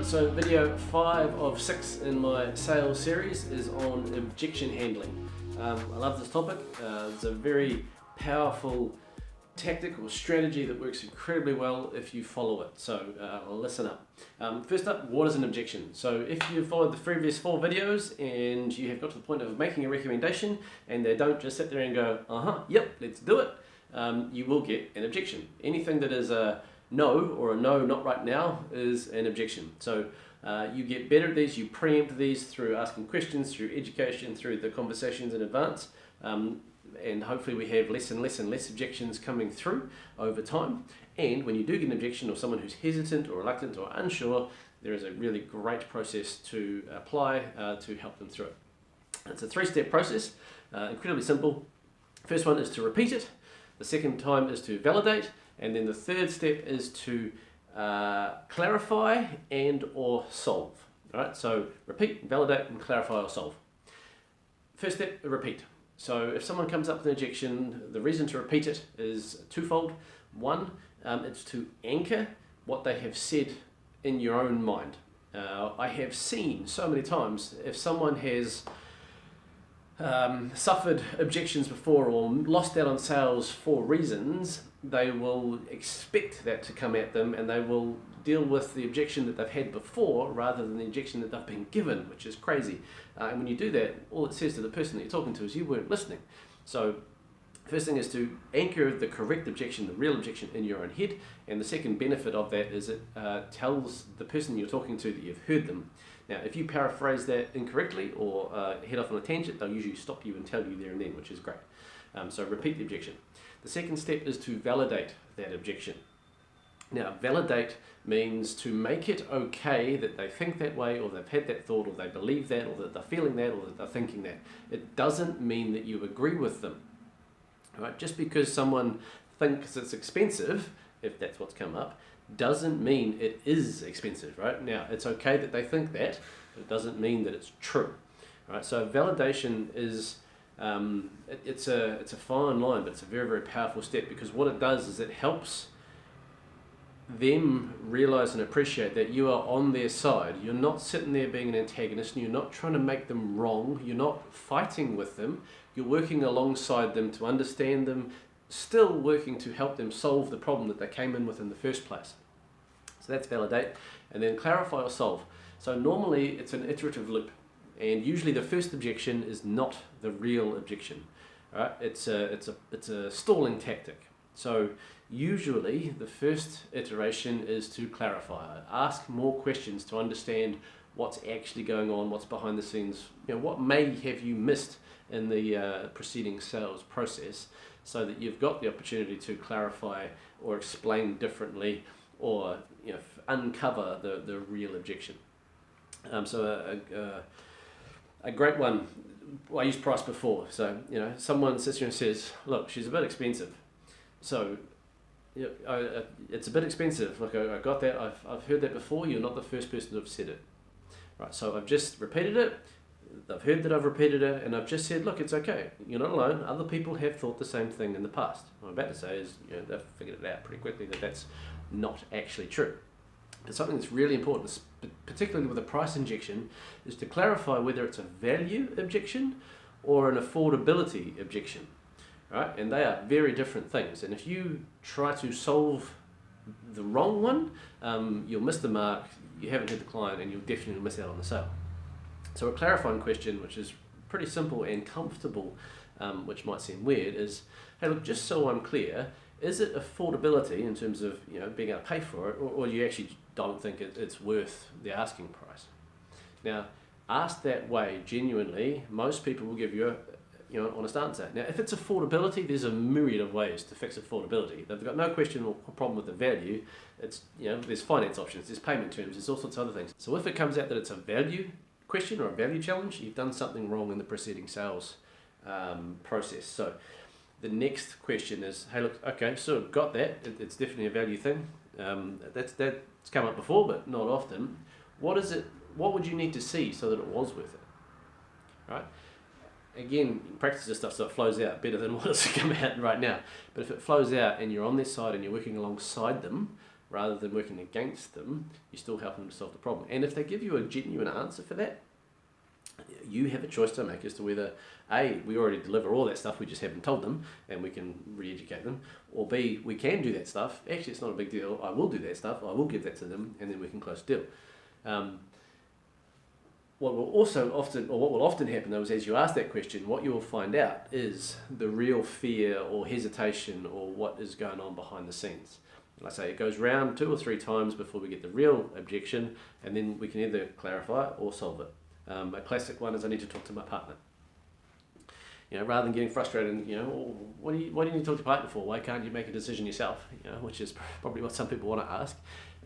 Alright, so video 5 of 6 in my sales series is on objection handling. I love this topic. It's a very powerful tactic or strategy that works incredibly well if you follow it. So listen up. First up, what is an objection? So if you've followed the previous 4 videos and you have got to the point of making a recommendation and they don't just sit there and go, yep, let's do it, you will get an objection. Anything that is a no or a no, not right now, is an objection. So you get better at these, you preempt these through asking questions, through education, through the conversations in advance, and hopefully we have less and less and less objections coming through over time. And when you do get an objection or someone who's hesitant or reluctant or unsure, there is a really great process to apply to help them through it. It's a 3-step process, incredibly simple. First one is to repeat it, the second time is to validate, and then the third step is to clarify and or solve. All right, so repeat, validate, and clarify or solve. First step, repeat. So if someone comes up with an objection, the reason to repeat it is twofold. One, it's to anchor what they have said in your own mind. I have seen so many times, if someone has suffered objections before or lost out on sales for reasons, they will expect that to come at them and they will deal with the objection that they've had before rather than the objection that they've been given, which is crazy. And when you do that, all it says to the person that you're talking to is you weren't listening. So first thing is to anchor the correct objection, the real objection, in your own head, and the second benefit of that is it tells the person you're talking to that you've heard them. Now, if you paraphrase that incorrectly or head off on a tangent, they'll usually stop you and tell you there and then, which is great. So repeat the objection. The second step is to validate that objection. Now, validate means to make it okay that they think that way, or they've had that thought, or they believe that, or that they're feeling that, or that they're thinking that. It doesn't mean that you agree with them. Right? Just because someone thinks it's expensive, if that's what's come up, doesn't mean it is expensive, right? Now, it's okay that they think that, but it doesn't mean that it's true. Right? So validation is, it's a fine line, but it's a very, very powerful step, because what it does is it helps them realize and appreciate that you are on their side. You're not sitting there being an antagonist, and you're not trying to make them wrong, you're not fighting with them, you're working alongside them to understand them, still working to help them solve the problem that they came in with in the first place. So that's validate. And then clarify or solve. So normally it's an iterative loop, and usually the first objection is not the real objection. Right? It's a stalling tactic. So usually the first iteration is to clarify. Ask more questions to understand what's actually going on, what's behind the scenes, what may have you missed in the preceding sales process, so that you've got the opportunity to clarify or explain differently or uncover the real objection. So a great one, I used price before. So someone sits here and says, look, she's a bit expensive. So it's a bit expensive. Look, I got that. I've heard that before. You're not the first person to have said it. Right, so I've just repeated it. They've heard that I've repeated it, and I've just said, look, it's okay. You're not alone. Other people have thought the same thing in the past. What I'm about to say is, they've figured it out pretty quickly that that's not actually true. But something that's really important, particularly with a price injection, is to clarify whether it's a value objection or an affordability objection. Right? And they are very different things. And if you try to solve the wrong one, you'll miss the mark, you haven't hit the client, and you'll definitely miss out on the sale. So a clarifying question, which is pretty simple and comfortable, which might seem weird, is, hey, look, just so I'm clear, is it affordability in terms of being able to pay for it, or you actually don't think it's worth the asking price? Now, asked that way, genuinely, most people will give you a honest answer. Now, if it's affordability, there's a myriad of ways to fix affordability. They've got no question or problem with the value. It's there's finance options, there's payment terms, there's all sorts of other things. So if it comes out that it's a value question or a value challenge, you've done something wrong in the preceding sales process. So the next question is, hey, look, okay, so got that. It's definitely a value thing. That's come up before, but not often. What is it? What would you need to see so that it was worth it? Right? Again, practice this stuff so it flows out better than what has come out right now. But if it flows out and you're on their side and you're working alongside them, rather than working against them, you're still helping them to solve the problem. And if they give you a genuine answer for that, you have a choice to make as to whether A, we already deliver all that stuff, we just haven't told them and we can re-educate them, or B, we can do that stuff, actually it's not a big deal, I will do that stuff, I will give that to them, and then we can close the deal. What will often happen though is, as you ask that question, what you will find out is the real fear or hesitation or what is going on behind the scenes. Like I say, it goes round 2 or 3 times before we get the real objection, and then we can either clarify or solve it. A classic one is, I need to talk to my partner. Rather than getting frustrated and, "Oh, what do you need to talk to your partner for? Why can't you make a decision yourself?" Which is probably what some people want to ask,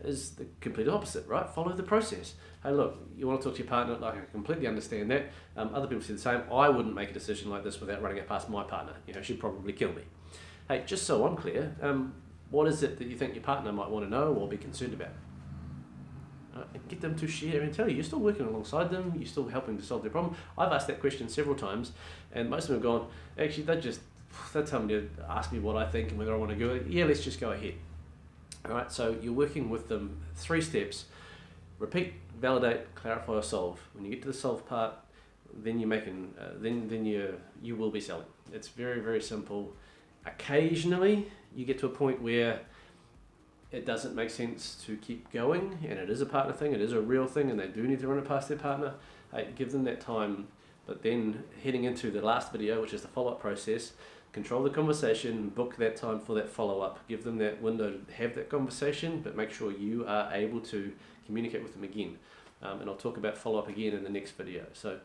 is the complete opposite, right? Follow the process. Hey, look, you want to talk to your partner, like, I completely understand that. Other people say the same. I wouldn't make a decision like this without running it past my partner. She'd probably kill me. Hey, just so I'm clear, what is it that you think your partner might want to know or be concerned about? Get them to share and tell you. You're still working alongside them, you're still helping to solve their problem. I've asked that question several times, and most of them have gone, actually, they're telling me to ask me what I think and whether I want to go. Yeah, let's just go ahead. All right, so you're working with them 3 steps: repeat, validate, clarify, or solve. When you get to the solve part, then you're making, then you will be selling. It's very, very simple. Occasionally, you get to a point where it doesn't make sense to keep going, and it is a partner thing, it is a real thing, and they do need to run it past their partner. Give them that time, but then heading into the last video, which is the follow-up process, control the conversation, book that time for that follow-up, give them that window to have that conversation, but make sure you are able to communicate with them again. And I'll talk about follow-up again in the next video. So,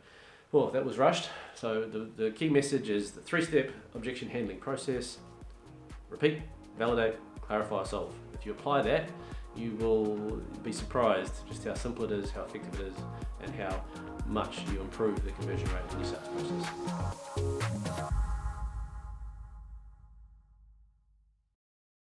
that was rushed. So the key message is the 3-step objection handling process: repeat, validate, clarify, solve. If you apply that, you will be surprised just how simple it is, how effective it is, and how much you improve the conversion rate in your sales process.